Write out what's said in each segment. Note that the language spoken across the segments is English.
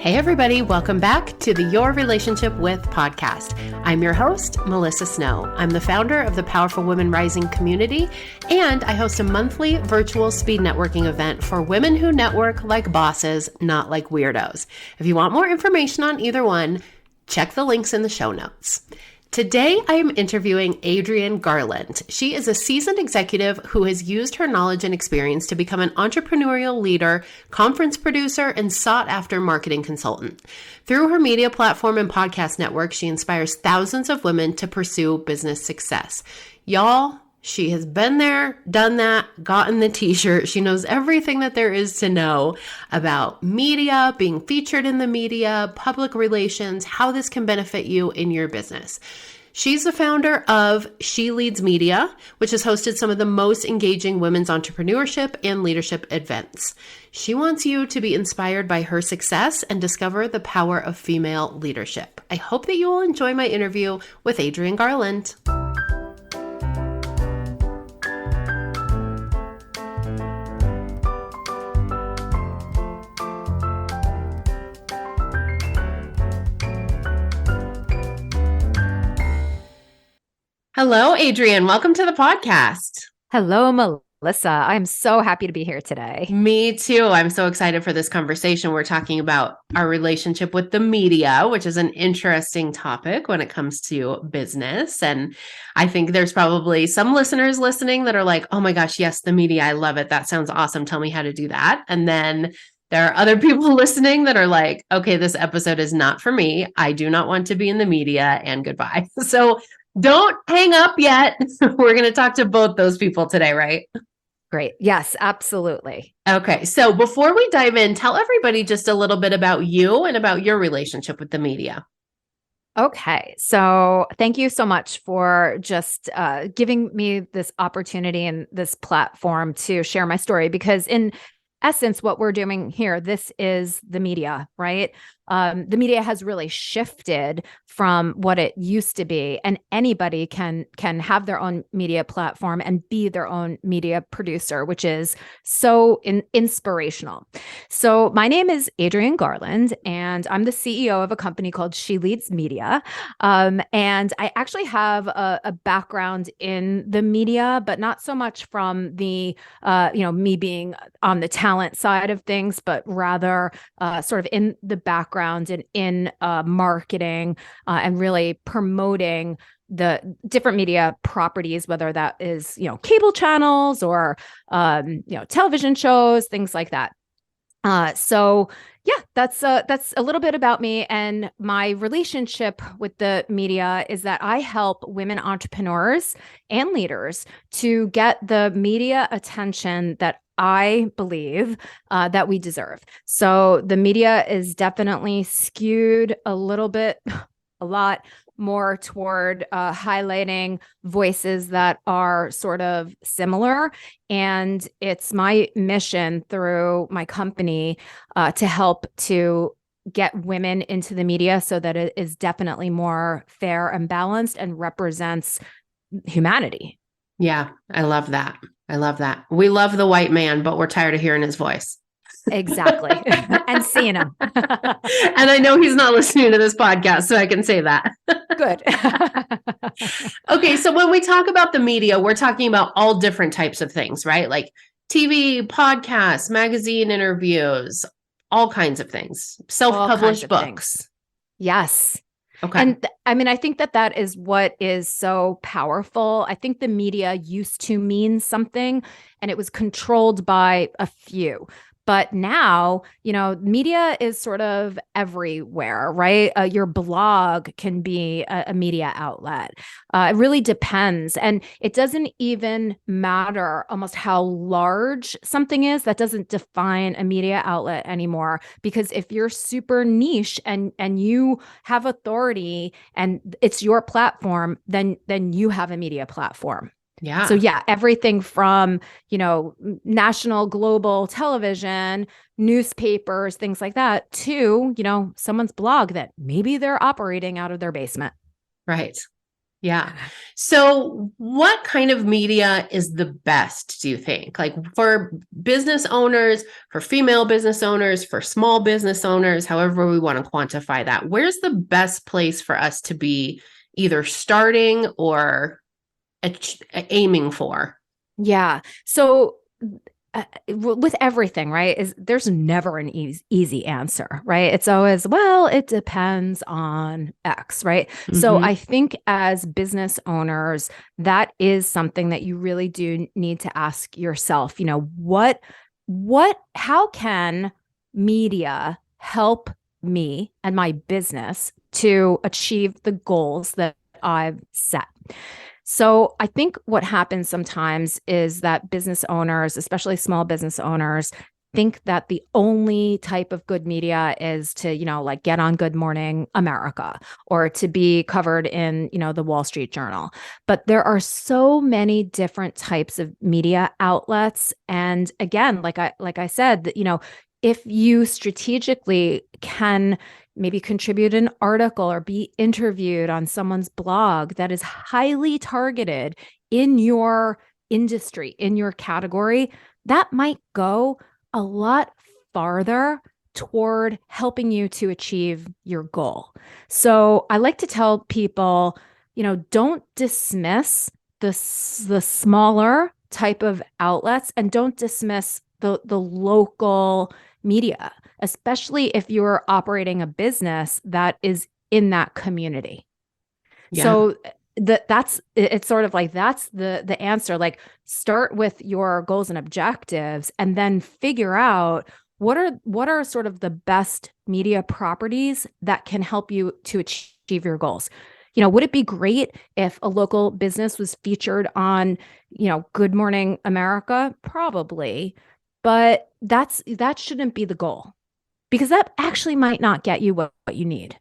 Hey everybody, welcome back to the Your Relationship With podcast. I'm your host, Melissa Snow. I'm the founder of the Powerful Women Rising community, and I host a monthly virtual speed networking event for women who network like bosses, not like weirdos. If you want more information on either one, check the links in the show notes. Today, I am interviewing Adrienne Garland. She is a seasoned executive who has used her knowledge and experience to become an entrepreneurial leader, conference producer, and sought-after marketing consultant. Through her media platform and podcast network, she inspires thousands of women to pursue business success. Y'all, she has been there, done that, gotten the t-shirt. She knows everything that there is to know about media, being featured in the media, public relations, how this can benefit you in your business. She's the founder of She Leads Media, which has hosted some of the most engaging women's entrepreneurship and leadership events. She wants you to be inspired by her success and discover the power of female leadership. I hope that you will enjoy my interview with Adrienne Garland. Hello, Adrienne. Welcome to the podcast. Hello, Melissa. I'm so happy to be here today. Me too. I'm so excited for this conversation. We're talking about our relationship with the media, which is an interesting topic when it comes to business. And I think there's probably some listeners listening that are like, oh my gosh, yes, the media. I love it. That sounds awesome. Tell me how to do that. And then there are other people listening that are like, okay, this episode is not for me. I do not want to be in the media, and goodbye. So don't hang up yet. We're going to talk to both those people today, right? Great. Yes, absolutely. Okay. So before we dive in, tell everybody just a little bit about you and about your relationship with the media. Okay. So thank you so much for just giving me this opportunity and this platform to share my story, because in essence, what we're doing here, this is the media, right? The media has really shifted from what it used to be, and anybody can have their own media platform and be their own media producer, which is so inspirational. So my name is Adrienne Garland, and I'm the CEO of a company called She Leads Media. And I actually have a background in the media, but not so much from the, me being on the talent side of things, but rather sort of in the background and in marketing and really promoting the different media properties, whether that is, cable channels or, television shows, things like that. So yeah, that's a little bit about me. And my relationship with the media is that I help women entrepreneurs and leaders to get the media attention that I believe that we deserve. So the media is definitely skewed a lot more toward highlighting voices that are sort of similar. And it's my mission through my company to help to get women into the media so that it is definitely more fair and balanced and represents humanity. Yeah, I love that. I love that. We love the white man, but we're tired of hearing his voice. Exactly. And seeing him. And I know he's not listening to this podcast, so I can say that. Good. Okay. So when we talk about the media, we're talking about all different types of things, right? Like TV, podcasts, magazine interviews, all kinds of things. Self-published books. Yes. Okay. And I think that is what is so powerful. I think the media used to mean something and it was controlled by a few. But now, media is sort of everywhere, right? Your blog can be a media outlet. It really depends. And it doesn't even matter almost how large something is. That doesn't define a media outlet anymore. Because if you're super niche and you have authority and it's your platform, then you have a media platform. Yeah. So yeah, everything from, national, global television, newspapers, things like that, to, someone's blog that maybe they're operating out of their basement. Right. Yeah. So what kind of media is the best, do you think? Like for business owners, for female business owners, for small business owners, however we want to quantify that, where's the best place for us to be either starting or aiming for? Yeah. So with everything, right, is there's never an easy answer, right? It's always, well, it depends on X, right? So Mm-hmm. I think as business owners, that is something that you really do need to ask yourself, how can media help me and my business to achieve the goals that I've set? So I think what happens sometimes is that business owners, especially small business owners, think that the only type of good media is to, like get on Good Morning America or to be covered in, the Wall Street Journal. But there are so many different types of media outlets. And again, like I said, that, if you strategically can maybe contribute an article or be interviewed on someone's blog that is highly targeted in your industry, in your category, that might go a lot farther toward helping you to achieve your goal. So I like to tell people, don't dismiss the smaller type of outlets and don't dismiss the local media, especially if you're operating a business that is in that community. Yeah. So it's sort of like that's the answer. Like start with your goals and objectives and then figure out what are sort of the best media properties that can help you to achieve your goals. Would it be great if a local business was featured on, Good Morning America? Probably. But that shouldn't be the goal because that actually might not get you what you need.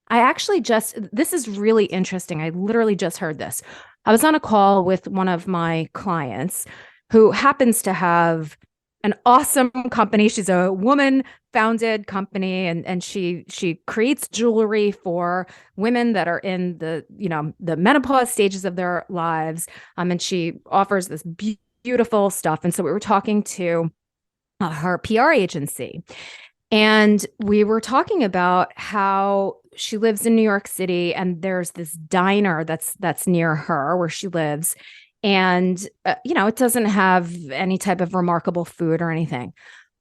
This is really interesting. I literally just heard this. I was on a call with one of my clients who happens to have an awesome company. She's a woman founded company and she creates jewelry for women that are in the menopause stages of their lives. And she offers this beautiful stuff. And so we were talking to her PR agency. And we were talking about how she lives in New York City and there's this diner that's near her where she lives. And, it doesn't have any type of remarkable food or anything.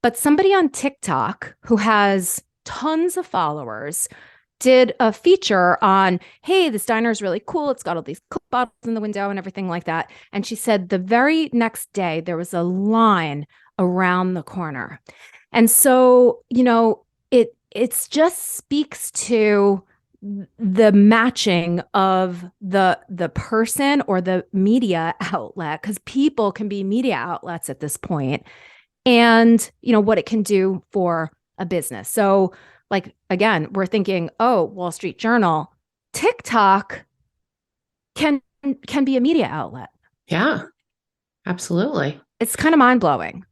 But somebody on TikTok who has tons of followers did a feature on, hey, this diner is really cool. It's got all these Coke bottles in the window and everything like that. And she said the very next day, there was a line around the corner. And so, it's just speaks to the matching of the person or the media outlet, because people can be media outlets at this point, and what it can do for a business. So like, again, we're thinking, oh, Wall Street Journal, TikTok can be a media outlet. Yeah, absolutely. It's kind of mind-blowing.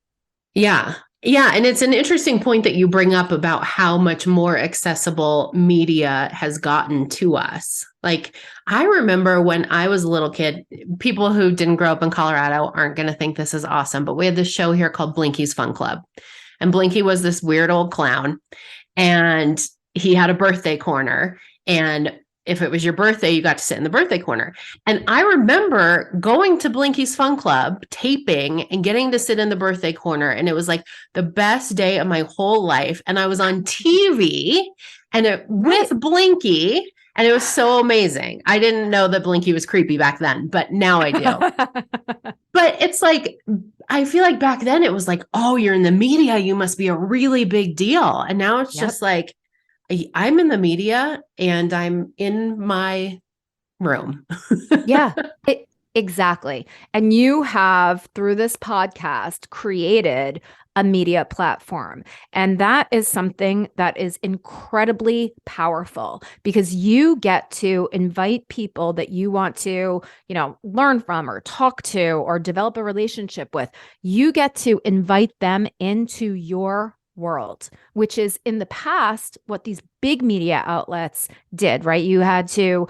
Yeah. Yeah. And it's an interesting point that you bring up about how much more accessible media has gotten to us. Like, I remember when I was a little kid, people who didn't grow up in Colorado aren't going to think this is awesome, but we had this show here called Blinky's Fun Club. And Blinky was this weird old clown, and he had a birthday corner. And if it was your birthday, you got to sit in the birthday corner. And I remember going to Blinky's Fun Club, taping and getting to sit in the birthday corner. And it was like the best day of my whole life. And I was on TV with Blinky. And it was so amazing. I didn't know that Blinky was creepy back then, but now I do. But it's like, I feel like back then it was like, oh, you're in the media, you must be a really big deal. And now it's just like, I'm in the media and I'm in my room. Yeah, exactly. And you have, through this podcast, created a media platform. And that is something that is incredibly powerful because you get to invite people that you want to, learn from or talk to or develop a relationship with. You get to invite them into your world, which is in the past what these big media outlets did, right? You had to,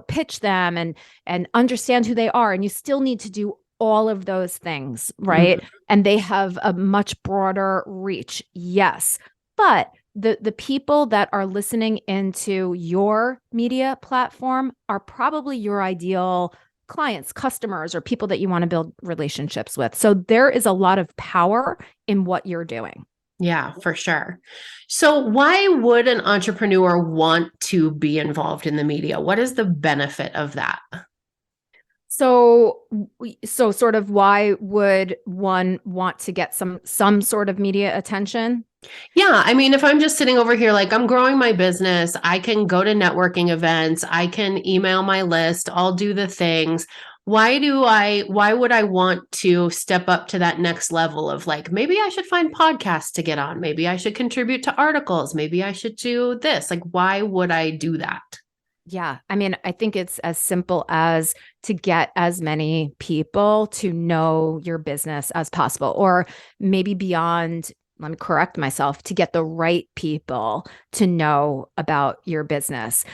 pitch them and understand who they are, and you still need to do all of those things, right? Mhm. And they have a much broader reach. Yes. But the people that are listening into your media platform are probably your ideal clients, customers, or people that you want to build relationships with. So there is a lot of power in what you're doing. Yeah, for sure. So why would an entrepreneur want to be involved in the media? What is the benefit of that? So sort of why would one want to get some sort of media attention? Yeah, I mean, if I'm just sitting over here, like I'm growing my business, I can go to networking events, I can email my list, I'll do the things. Why would I want to step up to that next level of like, maybe I should find podcasts to get on, maybe I should contribute to articles, maybe I should do this. Like, why would I do that? Yeah. I mean, I think it's as simple as to get as many people to know your business as possible, or maybe beyond, let me correct myself, to get the right people to know about your business.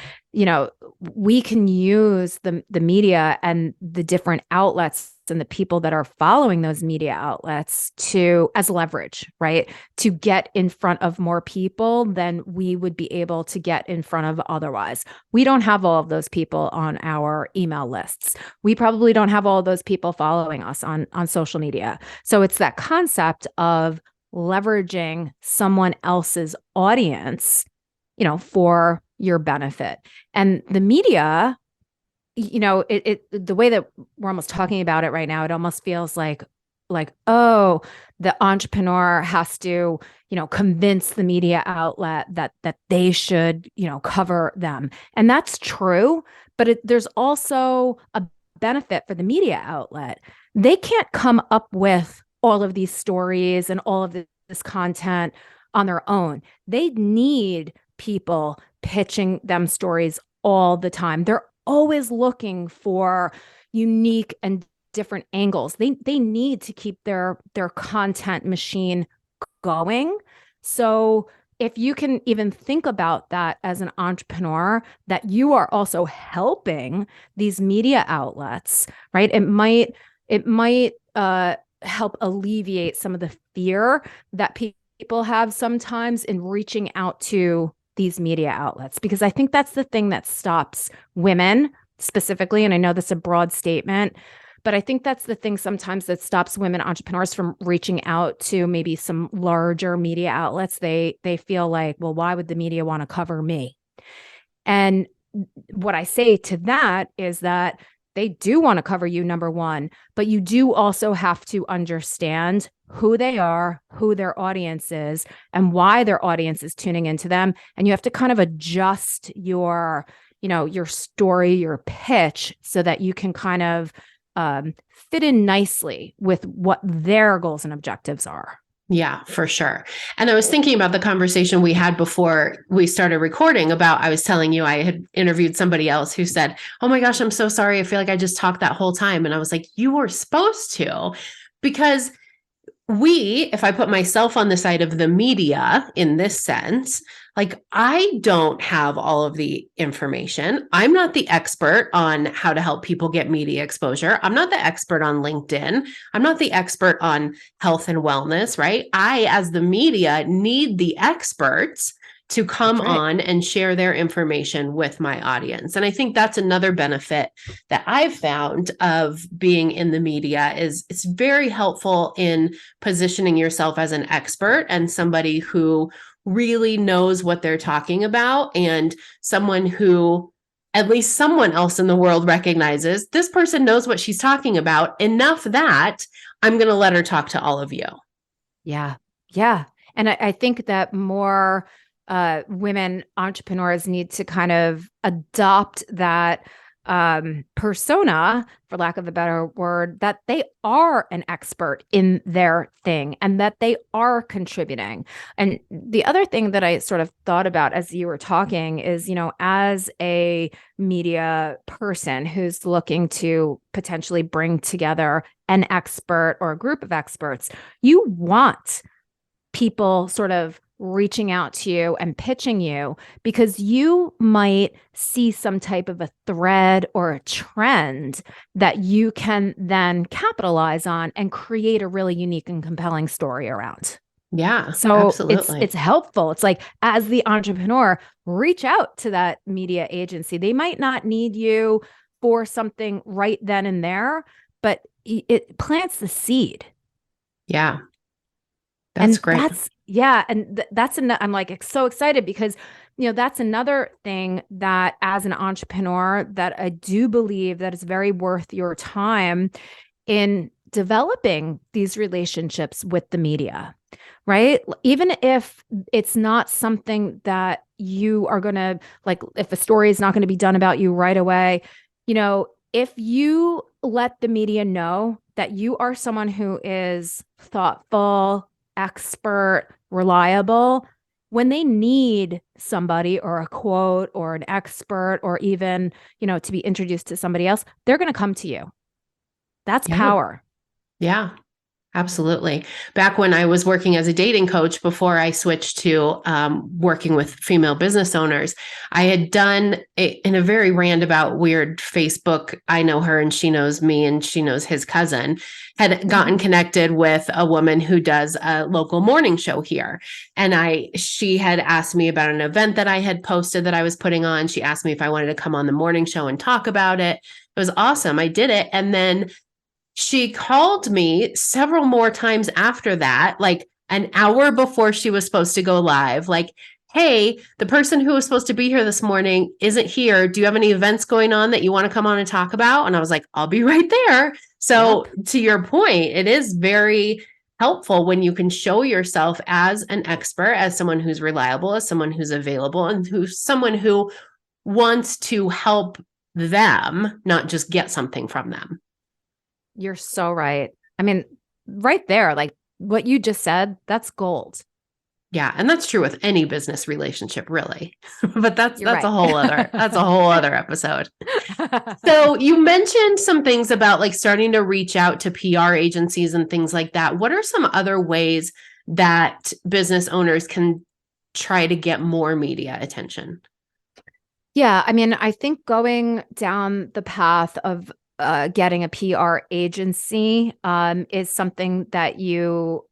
We can use the media and the different outlets and the people that are following those media outlets as leverage, right? To get in front of more people than we would be able to get in front of otherwise. We don't have all of those people on our email lists. We probably don't have all of those people following us on social media. So it's that concept of leveraging someone else's audience, for your benefit. And the media, the way that we're almost talking about it right now, it almost feels like, oh, the entrepreneur has to, convince the media outlet that they should, cover them. And that's true, but there's also a benefit for the media outlet. They can't come up with all of these stories and all of this content on their own. They need people pitching them stories all the time. They're always looking for unique and different angles. They need to keep their content machine going. So if you can even think about that as an entrepreneur, that you are also helping these media outlets, right? It might help alleviate some of the fear that people have sometimes in reaching out to these media outlets, because I think that's the thing that stops women specifically. And I know that's a broad statement, but I think that's the thing sometimes that stops women entrepreneurs from reaching out to maybe some larger media outlets. They feel like, well, why would the media want to cover me? And what I say to that is that they do want to cover you, number one, but you do also have to understand who they are, who their audience is, and why their audience is tuning into them. And you have to kind of adjust your story, your pitch, so that you can kind of fit in nicely with what their goals and objectives are. Yeah, for sure. And I was thinking about the conversation we had before we started recording about, I was telling you I had interviewed somebody else who said, oh my gosh, I'm so sorry. I feel like I just talked that whole time. And I was like, you were supposed to, because if I put myself on the side of the media in this sense, like I don't have all of the information. I'm not the expert on how to help people get media exposure. I'm not the expert on LinkedIn. I'm not the expert on health and wellness, right? I, as the media, need the experts to come on and share their information with my audience. And I think that's another benefit that I've found of being in the media is it's very helpful in positioning yourself as an expert and somebody who really knows what they're talking about, and someone who at least someone else in the world recognizes this person knows what she's talking about enough that I'm going to let her talk to all of you. Yeah. Yeah. And I think that more women entrepreneurs need to kind of adopt that persona, for lack of a better word, that they are an expert in their thing and that they are contributing. And the other thing that I sort of thought about as you were talking is, as a media person who's looking to potentially bring together an expert or a group of experts, you want people sort of reaching out to you and pitching you because you might see some type of a thread or a trend that you can then capitalize on and create a really unique and compelling story around. Yeah, So absolutely. it's helpful. It's like, as the entrepreneur, reach out to that media agency. They might not need you for something right then and there, but it plants the seed. Yeah. That's And great. I'm like so excited because, that's another thing that as an entrepreneur that I do believe that is very worth your time in developing these relationships with the media, right? Even if it's not something that you are going to, like, if a story is not going to be done about you right away, if you let the media know that you are someone who is thoughtful, expert, reliable, when they need somebody or a quote or an expert or even, to be introduced to somebody else, they're going to come to you. That's Yeah. power. Yeah. Absolutely. Back when I was working as a dating coach before I switched to working with female business owners, I had done in a very roundabout, weird Facebook. I know her and she knows me and she knows his cousin, had gotten connected with a woman who does a local morning show here. And she had asked me about an event that I had posted that I was putting on. She asked me if I wanted to come on the morning show and talk about it. It was awesome. I did it. And then she called me several more times after that, like an hour before she was supposed to go live, like, hey, the person who was supposed to be here this morning isn't here. Do you have any events going on that you want to come on and talk about? And I was like, I'll be right there. So to your point, it is very helpful when you can show yourself as an expert, as someone who's reliable, as someone who's available, and who's someone who wants to help them, not just get something from them. You're so right. I mean, right there, like what you just said, that's gold. Yeah, and that's true with any business relationship, really. But that's You're right. that's a whole other episode. So you mentioned some things about like starting to reach out to PR agencies and things like that. What are some other ways that business owners can try to get more media attention? Yeah, I mean, I think going down the path of getting a PR agency is something that you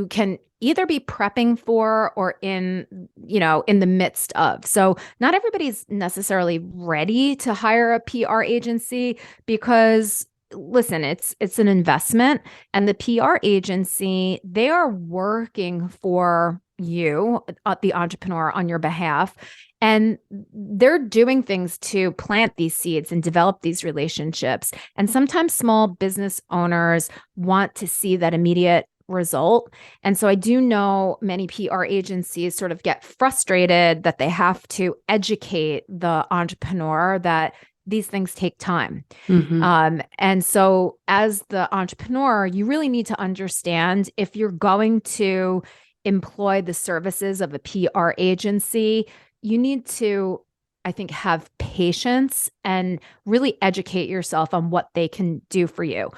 can either be prepping for or in the midst of. So not everybody's necessarily ready to hire a PR agency because listen, it's an investment, and the PR agency, they are working for you, the entrepreneur, on your behalf. And they're doing things to plant these seeds and develop these relationships. And sometimes small business owners want to see that immediate result. And so I do know many PR agencies sort of get frustrated that they have to educate the entrepreneur that these things take time. And so as the entrepreneur, you really need to understand if you're going to employ the services of a PR agency, you need to, I think, have patience and really educate yourself on what they can do for you.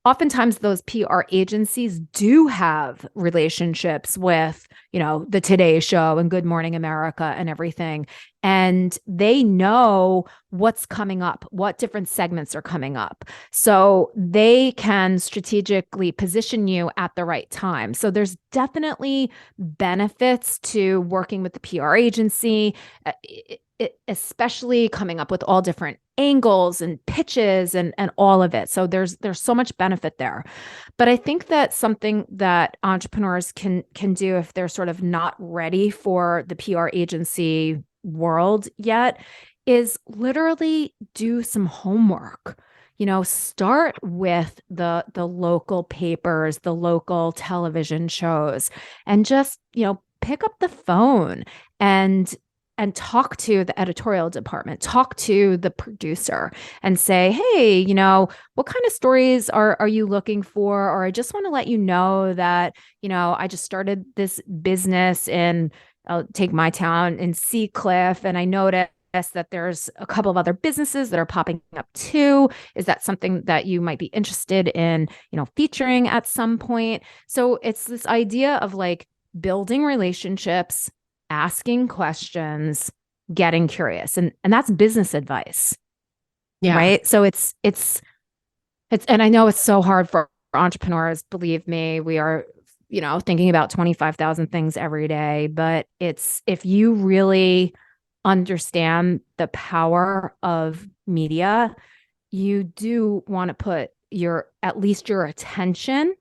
Oftentimes those PR agencies do have relationships with, the Today Show and Good Morning America and everything. And they know what's coming up, what different segments are coming up. So they can strategically position you at the right time. So there's definitely benefits to working with the PR agency, especially coming up with all different angles and pitches and all of it. So there's so much benefit there. But I think that something that entrepreneurs can do if they're sort of not ready for the PR agency world yet is literally do some homework. Start with the local papers, the local television shows, and just, pick up the phone and talk to the editorial department, talk to the producer and say, hey, what kind of stories are you looking for? Or I just want to let you know that, I just started this business in, I'll take my town in Seacliff, and I noticed that there's a couple of other businesses that are popping up too. Is that something that you might be interested in, featuring at some point? So it's this idea of like building relationships, asking questions, getting curious. And that's business advice. Yeah. Right. So it's, and I know it's so hard for entrepreneurs. Believe me, we are, thinking about 25,000 things every day, but if you really understand the power of media, you do want to put at least your attention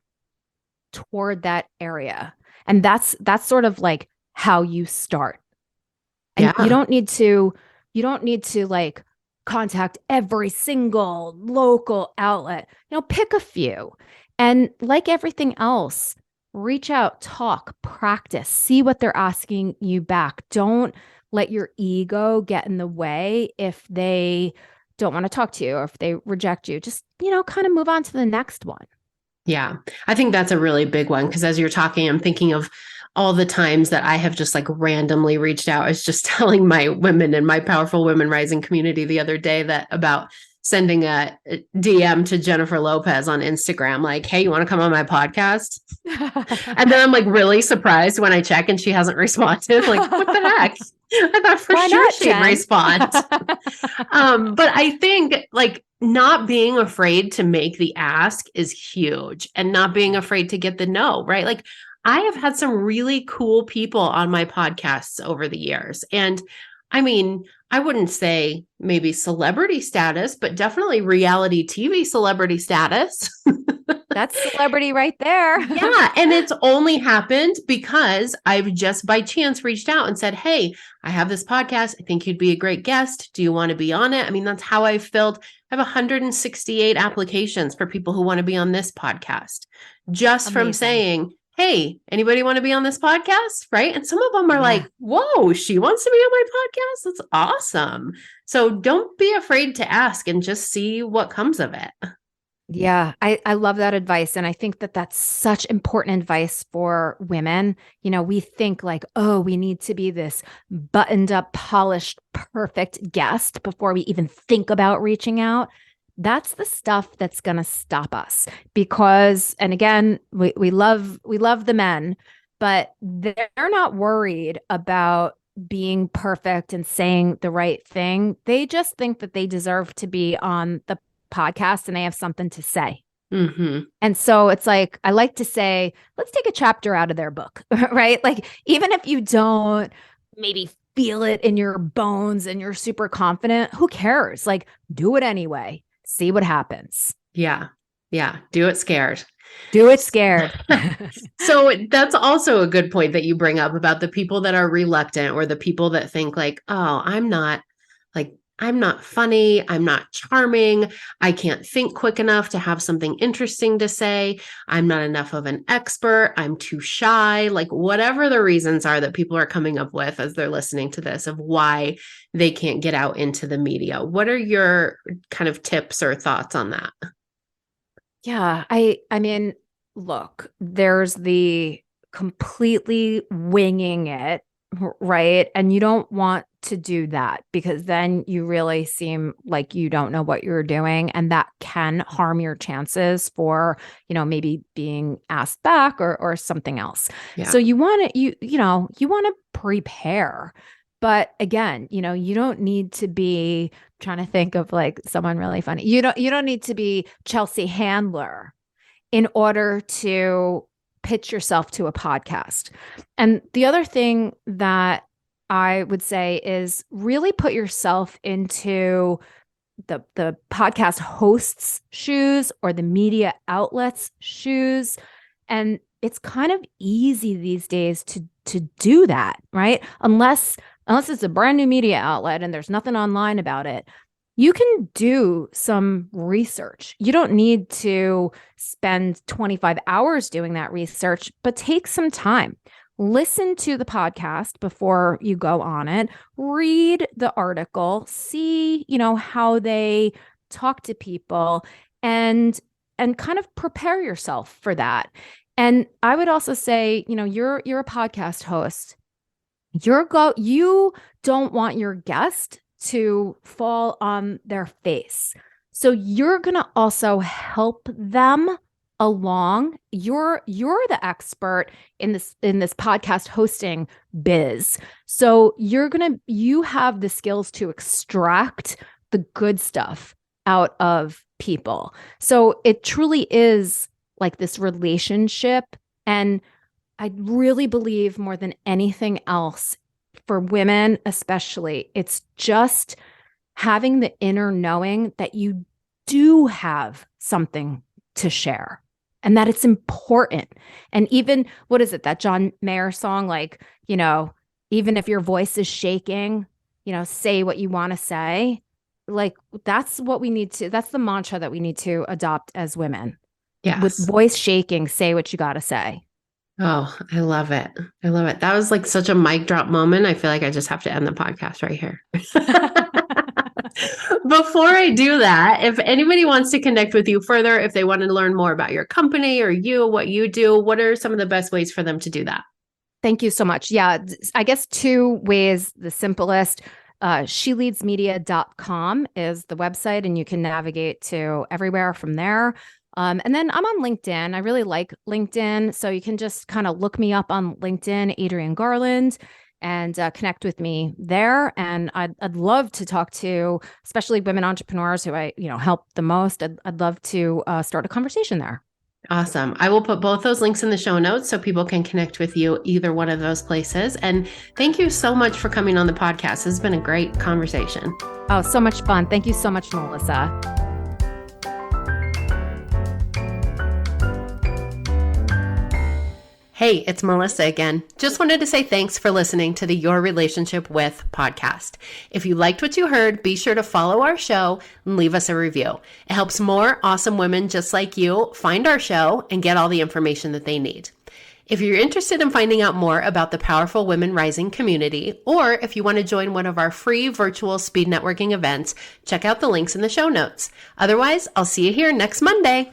toward that area. And that's sort of like how you start. And Yeah. you don't need to like contact every single local outlet. Pick a few. And like everything else, reach out, talk, practice, see what they're asking you back. Don't let your ego get in the way if they don't want to talk to you or if they reject you. Just, kind of move on to the next one. Yeah. I think that's a really big one because as you're talking, I'm thinking of all the times that I have just like randomly reached out. I was just telling my women in my Powerful Women Rising community the other day that about sending a DM to Jennifer Lopez on Instagram, like, hey, you want to come on my podcast? And then I'm like really surprised when I check and she hasn't responded. Like, what the heck? I thought for Why sure not, she'd Jen? respond. But I think like not being afraid to make the ask is huge and not being afraid to get the no, right? Like I have had some really cool people on my podcasts over the years. And I mean, I wouldn't say maybe celebrity status, but definitely reality TV celebrity status. That's celebrity right there. Yeah. And it's only happened because I've just by chance reached out and said, hey, I have this podcast. I think you'd be a great guest. Do you want to be on it? I mean, that's how I filled. I have 168 applications for people who want to be on this podcast just Amazing. from saying, hey, anybody want to be on this podcast? Right. And some of them are like, whoa, she wants to be on my podcast. That's awesome. So don't be afraid to ask and just see what comes of it. Yeah, I love that advice. And I think that that's such important advice for women. We think like, oh, we need to be this buttoned up, polished, perfect guest before we even think about reaching out. That's the stuff that's going to stop us because, and again, we love the men, but they're not worried about being perfect and saying the right thing. They just think that they deserve to be on the podcast and they have something to say. Mm-hmm. And so it's like, I like to say, let's take a chapter out of their book, right? Like, even if you don't maybe feel it in your bones and you're super confident, who cares? Like, do it anyway. See what happens. Yeah. Yeah. Do it scared. Do it scared. So that's also a good point that you bring up about the people that are reluctant or the people that think like, oh, I'm not funny. I'm not charming. I can't think quick enough to have something interesting to say. I'm not enough of an expert. I'm too shy. Like whatever the reasons are that people are coming up with as they're listening to this of why they can't get out into the media. What are your kind of tips or thoughts on that? Yeah, I mean, look, there's the completely winging it, right? And you don't want to do that because then you really seem like you don't know what you're doing, and that can harm your chances for, maybe being asked back or something else. Yeah. So you want to prepare. But again, you don't need to be trying to think of like someone really funny. You don't need to be Chelsea Handler in order to pitch yourself to a podcast. And the other thing that I would say is really put yourself into the podcast host's shoes or the media outlet's shoes. And it's kind of easy these days to do that, right? Unless it's a brand new media outlet and there's nothing online about it, you can do some research. You don't need to spend 25 hours doing that research, but take some time. Listen to the podcast before you go on it. Read the article. See, how they talk to people and kind of prepare yourself for that. And I would also say, you're a podcast host. You don't want your guest to fall on their face. So you're going to also help them along. You're the expert in this podcast hosting biz. So you have the skills to extract the good stuff out of people. So it truly is like this relationship. And I really believe more than anything else, for women especially, it's just having the inner knowing that you do have something to share and that it's important. And even, what is it, that John Mayer song, like, even if your voice is shaking, say what you want to say. Like, that's the mantra that we need to adopt as women. Yes. With voice shaking, say what you got to say. Oh, I love it. I love it. That was like such a mic drop moment. I feel like I just have to end the podcast right here. Before I do that, if anybody wants to connect with you further, if they want to learn more about your company or what you do, what are some of the best ways for them to do that? Thank you so much. Yeah, I guess 2 ways. The simplest, sheleadsmedia.com is the website, and you can navigate to everywhere from there. And then I'm on LinkedIn. I really like LinkedIn. So you can just kind of look me up on LinkedIn, Adrienne Garland, and connect with me there. And I'd love to talk to, especially women entrepreneurs who I help the most. I'd love to start a conversation there. Awesome. I will put both those links in the show notes so people can connect with you either one of those places. And thank you so much for coming on the podcast. This has been a great conversation. Oh, so much fun. Thank you so much, Melissa. Hey, it's Melissa again. Just wanted to say thanks for listening to the Your Relationship With podcast. If you liked what you heard, be sure to follow our show and leave us a review. It helps more awesome women just like you find our show and get all the information that they need. If you're interested in finding out more about the Powerful Women Rising community, or if you want to join one of our free virtual speed networking events, check out the links in the show notes. Otherwise, I'll see you here next Monday.